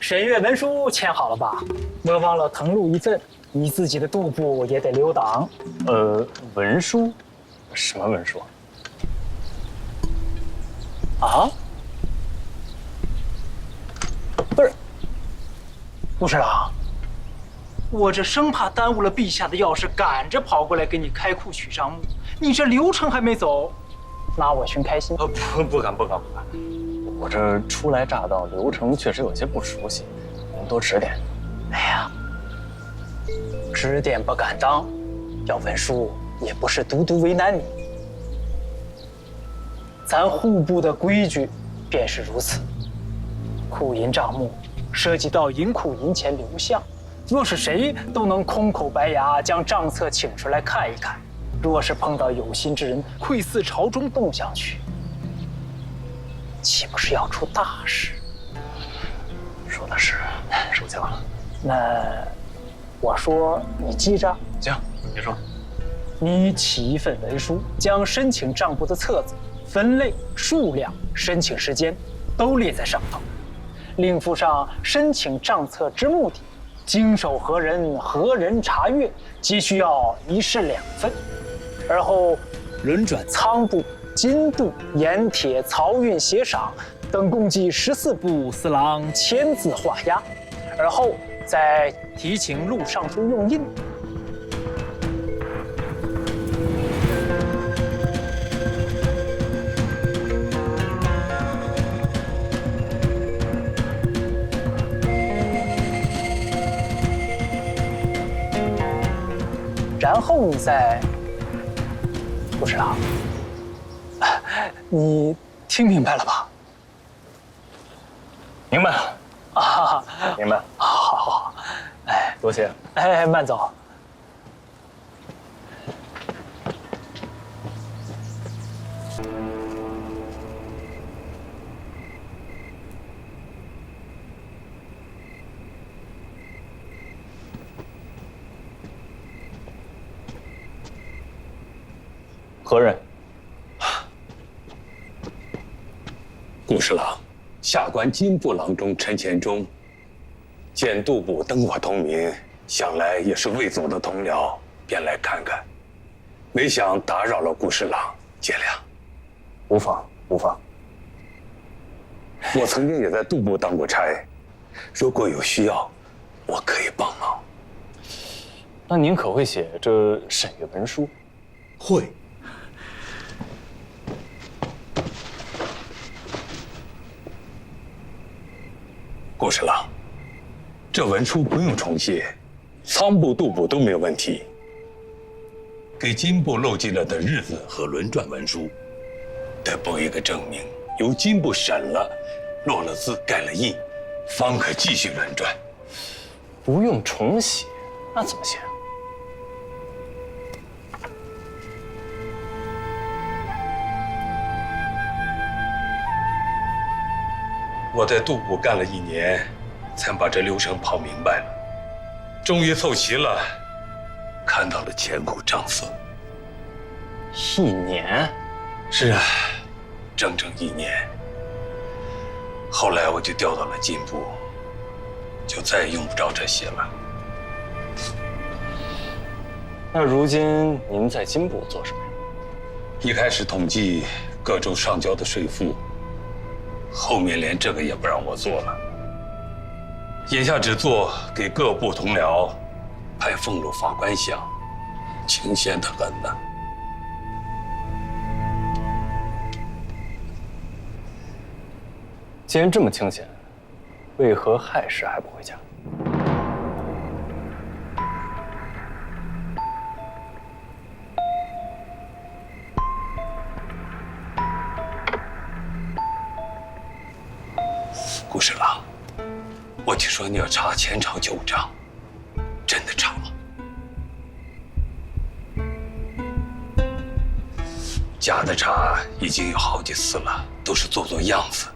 审阅文书签好了吧？莫忘了誊录一份，你自己的肚部也得留档。文书？什么文书？啊？不是，顾侍郎，我这生怕耽误了陛下的要事，赶着跑过来给你开库取账目，你这流程还没走，拿我寻开心？不敢。我这初来乍到，流程确实有些不熟悉，您多指点。哎呀，指点不敢当，要文书也不是独独为难你。咱户部的规矩便是如此，库银账目涉及到银库银钱流向，若是谁都能空口白牙将账册请出来看一看，若是碰到有心之人窥伺朝中动向去，岂不是要出大事？说的是，收下了。那我说你记着。行，你说。你起一份文书，将申请账簿的册子、分类、数量、申请时间都列在上头，另附上申请账册之目的、经手何人、何人查阅，皆需要1式2份。而后轮转仓部、金部、盐铁、漕运、协赏等共计14部司郎签字画押，而后再提请录尚书用印。然后你再，顾侍郎，你听明白了吧？明白了。啊，明白。好，哎，多谢。哎，慢走。何人？顾侍郎，下官金部郎中陈前忠，见杜部灯火通明，想来也是魏总的同僚，便来看看。没想打扰了顾侍郎，见谅。无妨。我曾经也在杜部当过差，如果有需要，我可以帮忙。那您可会写这审阅文书？会。顾侍郎，这文书不用重写，仓部、杜部都没有问题。给金部漏记了的日子和轮转文书，得补一个证明，由金部审了，落了字、盖了印，方可继续轮转。不用重写，那怎么写？我在杜部干了1年，才把这流程跑明白了，终于凑齐了，看到了钱库账册。1年？是啊，整整1年。后来我就调到了金部，就再也用不着这些了。那如今您在金部做什么呀？一开始统计各州上交的税赋，后面连这个也不让我做了。眼下只做给各部同僚派俸禄发官饷，清闲得很呐。既然这么清闲，为何亥时还不回家？顾侍郎，我听说你要查前朝旧账，真的查吗？假的查已经有好几次了，都是做做样子。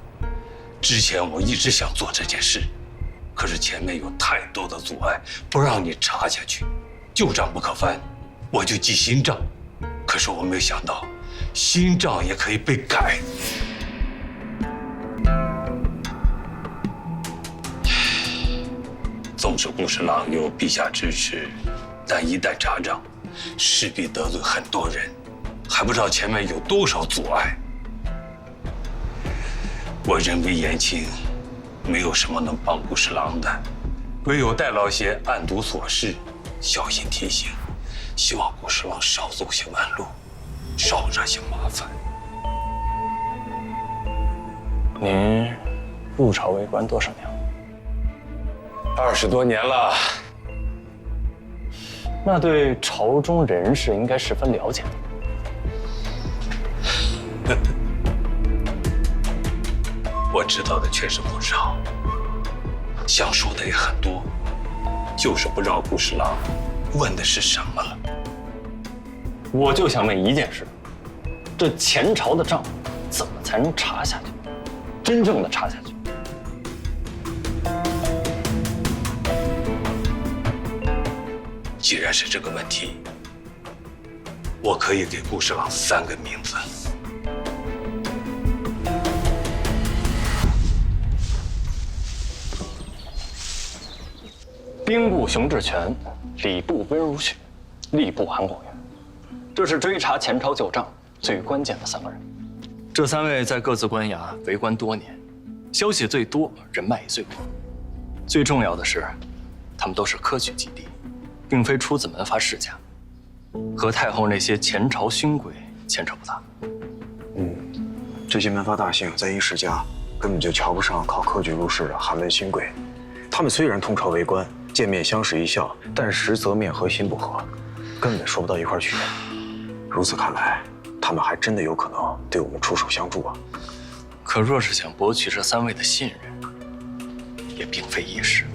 之前我一直想做这件事，可是前面有太多的阻碍，不让你查下去。旧账不可翻，我就记新账。可是我没有想到，新账也可以被改。纵使顾侍郎有陛下支持，但一旦查账，势必得罪很多人，还不知道前面有多少阻碍。我人微言轻，没有什么能帮顾侍郎的，唯有戴老爷暗读所示，小心提醒，希望顾侍郎少走些弯路，少惹些麻烦。您入朝为官多少年了20多年了。那对朝中人事应该十分了解的。我知道的确实不少，想说的也很多，就是不知道顾侍郎问的是什么了。我就想问一件事：这前朝的账怎么才能查下去？真正的查下去？既然是这个问题，我可以给顾侍郎3个名字。兵部熊志全、礼部温如雪、吏部韩广元，这是追查前朝旧账最关键的3个人。这3位在各自官衙为官多年，消息最多，人脉也最广。最重要的是，他们都是科举及第，并非出自门阀世家，和太后那些前朝勋贵牵扯不大。这些门阀大姓在一世家根本就瞧不上考科举入仕的寒门新贵，他们虽然同朝为官，见面相视一笑，但实则面和心不和，根本说不到一块儿去。如此看来，他们还真的有可能对我们出手相助啊！可若是想博取这3位的信任，也并非易事。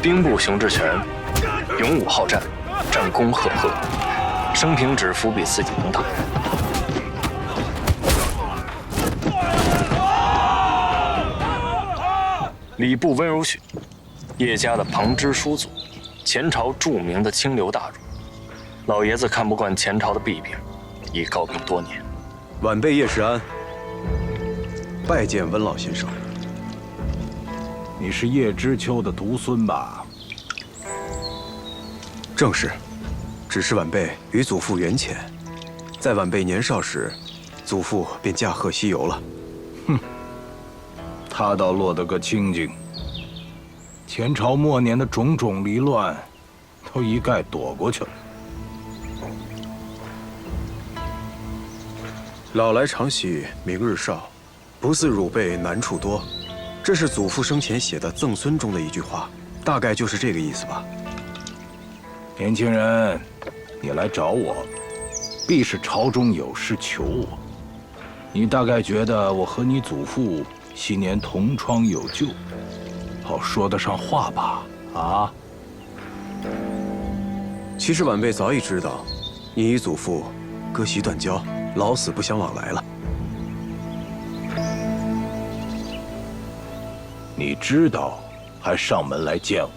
兵部熊志全，勇武好战，战功赫赫，生平只服比自己能打人。礼部温如雪，叶家的旁支叔祖，前朝著名的清流大儒。老爷子看不惯前朝的弊病，已告病多年。晚辈叶世安，拜见温老先生。你是叶知秋的独孙吧？正是，只是晚辈与祖父缘浅，在晚辈年少时，祖父便驾鹤西游了。他倒落得个清静。前朝末年的种种离乱，都一概躲过去了。老来常喜明日少，不似汝辈难处多。这是祖父生前写的赠孙中的一句话，大概就是这个意思吧。年轻人，你来找我，必是朝中有事求我。你大概觉得我和你祖父昔年同窗有旧，好说得上话吧？啊？其实晚辈早已知道，你与祖父割席断交，老死不相往来了。你知道，还上门来见我，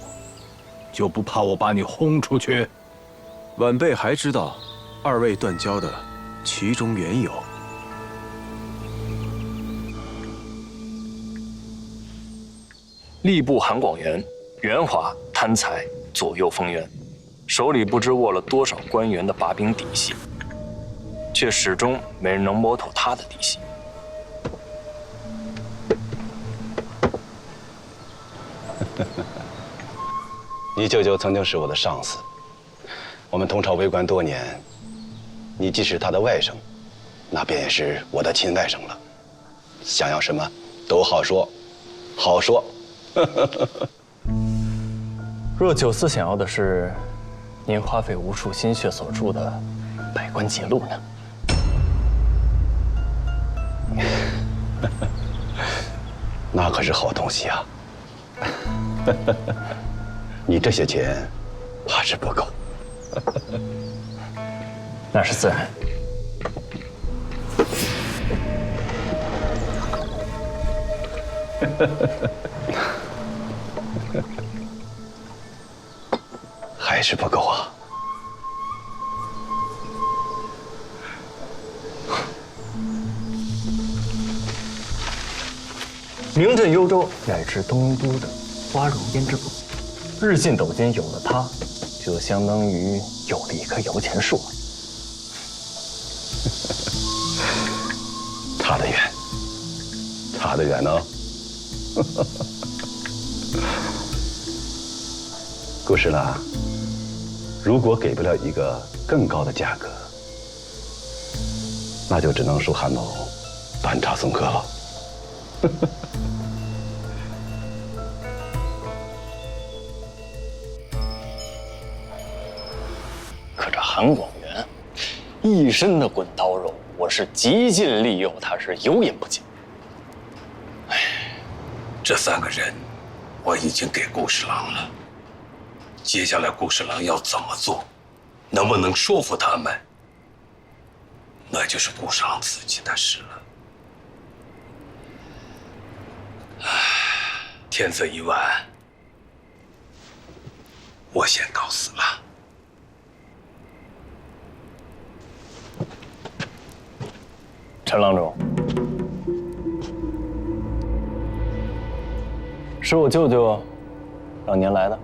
就不怕我把你轰出去？晚辈还知道，二位断交的其中缘由。吏部韩广元，圆滑贪财，左右逢源，手里不知握了多少官员的把柄底细，却始终没人能摸透他的底细。你舅舅曾经是我的上司，我们同朝为官多年。你既是他的外甥，那便也是我的亲外甥了。想要什么都好说，好说。若九思想要的是您花费无数心血所著的《百官节录》呢？那可是好东西啊！你这些钱，怕是不够。那是自然。还是不够啊！名震幽州乃至东都的花容胭脂布，日进斗金有了它，就相当于有了一棵摇钱树。差得远，差得远哦。顾侍郎，如果给不了一个更高的价格，那就只能恕韩某端茶送客了。可这韩广元一身的滚刀肉，我是极尽利诱，他是有眼不见。这3个人，我已经给顾侍郎了。接下来顾侍郎要怎么做，能不能说服他们，那就是顾侍郎自己的事了。天色已晚，我先告辞了。陈郎中，是我舅舅让您来的。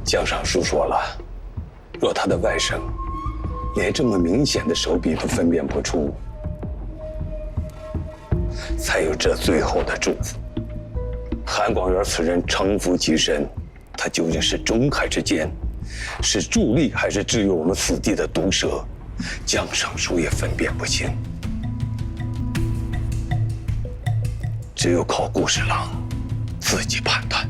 江尚书说了，若他的外甥连这么明显的手笔都分辨不出，才有这最后的祝福。韩广元此人城府极深，他究竟是忠还是奸，是助力还是置于我们此地的毒蛇，江尚书也分辨不清。只有靠顾侍郎自己判断。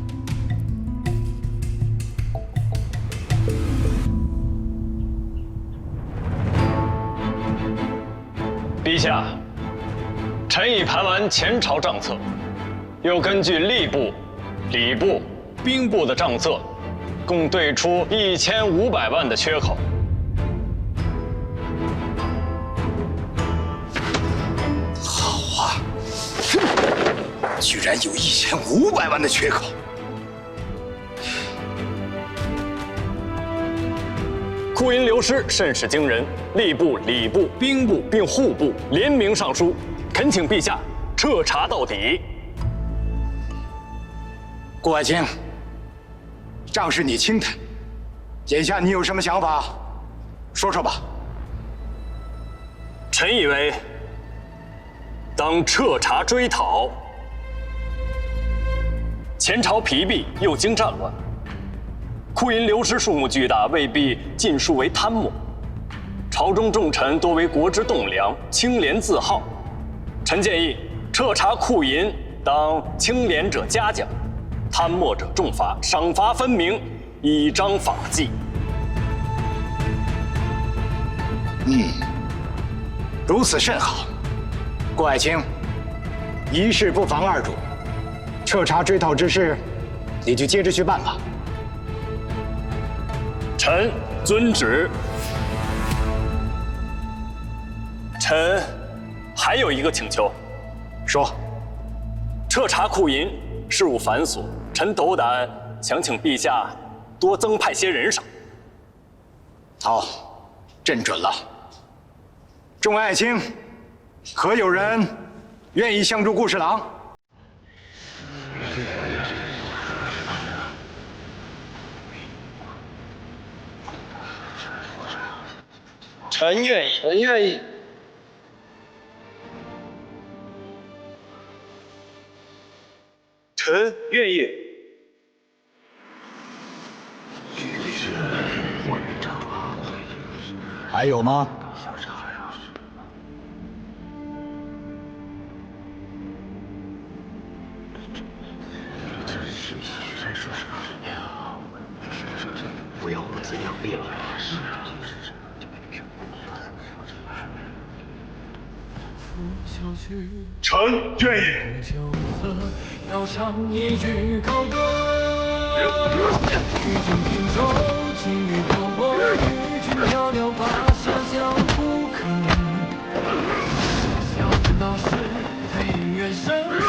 陛下，臣已盘完前朝账册，又根据吏部、礼部、兵部的账册，共对出1500万的缺口。好啊，居然有1500万的缺口！库银流失甚是惊人，吏部、礼部、兵部并户部联名上书，恳请陛下彻查到底。顾爱卿，账是你清的，眼下你有什么想法，说说吧。臣以为，当彻查追讨。前朝疲弊，又经战乱，库银流失数目巨大，未必尽数为贪墨。朝中重臣多为国之栋梁，清廉自好。臣建议彻查库银，当清廉者嘉奖，贪墨者重罚，赏罚分明，以彰法纪。如此甚好。顾爱卿，一事不妨二主，彻查追讨之事，你就接着去办吧。臣遵旨。臣还有一个请求，说。彻查库银事务繁琐，臣斗胆想请陛下多增派些人手。好，朕准了。众位爱卿，可有人愿意相助顾侍郎？臣愿意，臣愿意。臣愿意。还有吗？不要各自两立了。臣愿意。要唱一句高歌，与君平手，情与漂泊，与君袅袅华夏相不可。小人大事，飞越生杀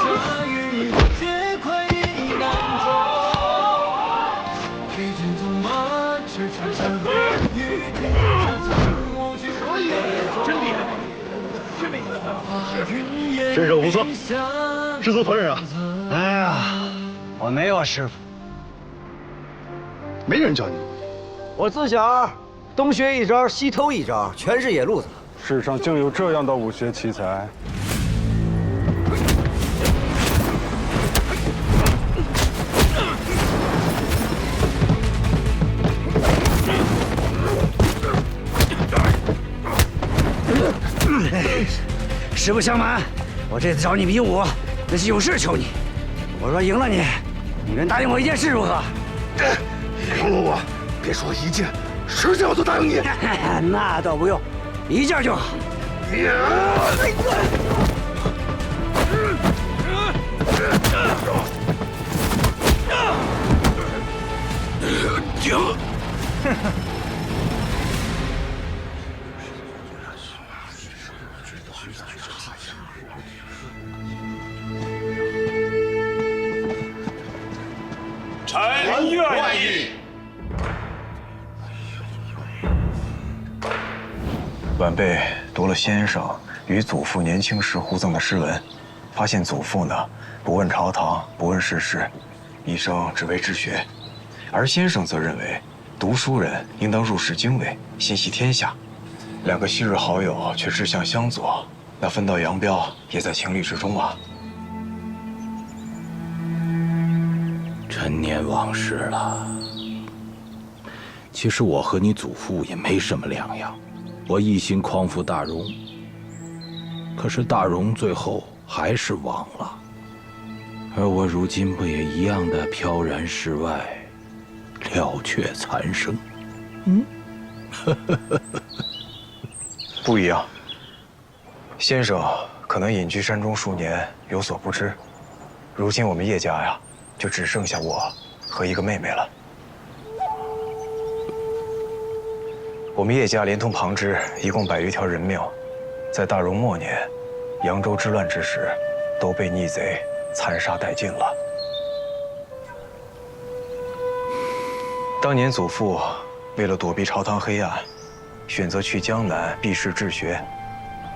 与我皆快意难捉。与君纵马。是长山河，与天无惧。真厉害！身手不错，师祖传人啊！哎呀，我没有师傅，没人教你。我自小东学一招，西偷一招，全是野路子。世上竟有这样的武学奇才！实不相瞒，我这次找你比武，那是有事求你。我若赢了你，你能答应我一件事如何？赢了我，别说一件，10件我都答应你。那倒不用，1件就好。臣愿意。晚辈读了先生与祖父年轻时互赠的诗文，发现祖父呢不问朝堂，不问世事，一生只为治学；而先生则认为读书人应当入世经纬，心系天下。2个昔日好友却志向相左，那分道扬镳也在情理之中啊。陈年往事了。其实我和你祖父也没什么两样，我一心匡扶大荣，可是大荣最后还是亡了，而我如今不也一样的飘然世外，了却残生？不一样。先生可能隐居山中数年，有所不知。如今我们叶家呀，就只剩下我和一个妹妹了。我们叶家连同旁支，一共100余条人命，在大荣末年，扬州之乱之时，都被逆贼残杀殆尽了。当年祖父为了躲避朝堂黑暗，选择去江南避世治学，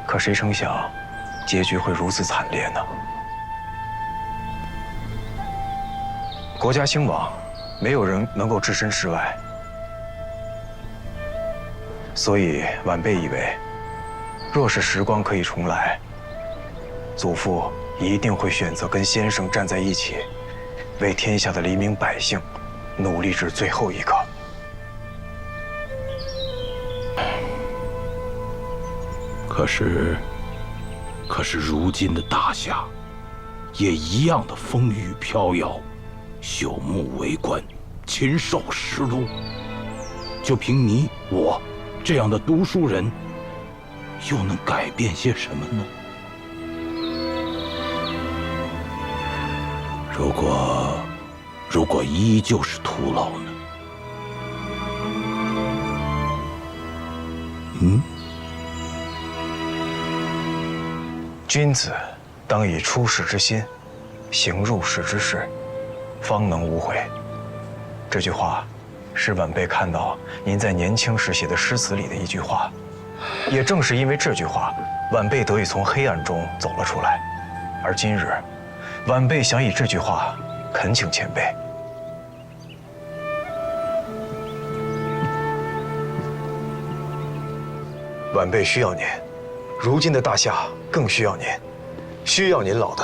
可谁成想，结局会如此惨烈呢？国家兴亡，没有人能够置身事外，所以晚辈以为，若是时光可以重来，祖父一定会选择跟先生站在一起，为天下的黎民百姓努力至最后一刻。可是如今的大夏，也一样的风雨飘摇，朽木为官，禽兽食禄。就凭你我这样的读书人，又能改变些什么呢？如果依旧是徒劳呢？君子当以出世之心，行入世之事，方能无悔。这句话，是晚辈看到您在年轻时写的诗词里的一句话。也正是因为这句话，晚辈得以从黑暗中走了出来。而今日，晚辈想以这句话恳请前辈。晚辈需要您，如今的大夏更需要您，需要您老的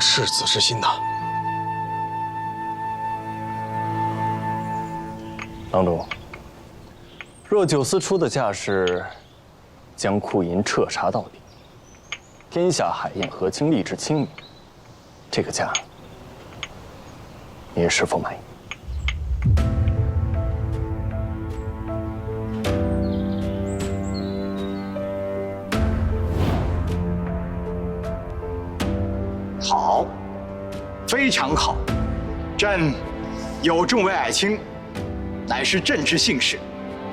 赤子之心呐。郎中，若九思初的架势，将库银彻查到底，天下海晏河清，吏治清明，这个价，您是否满意？好，非常好。朕有众位爱卿，乃是朕之幸事，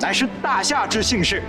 乃是大夏之幸事。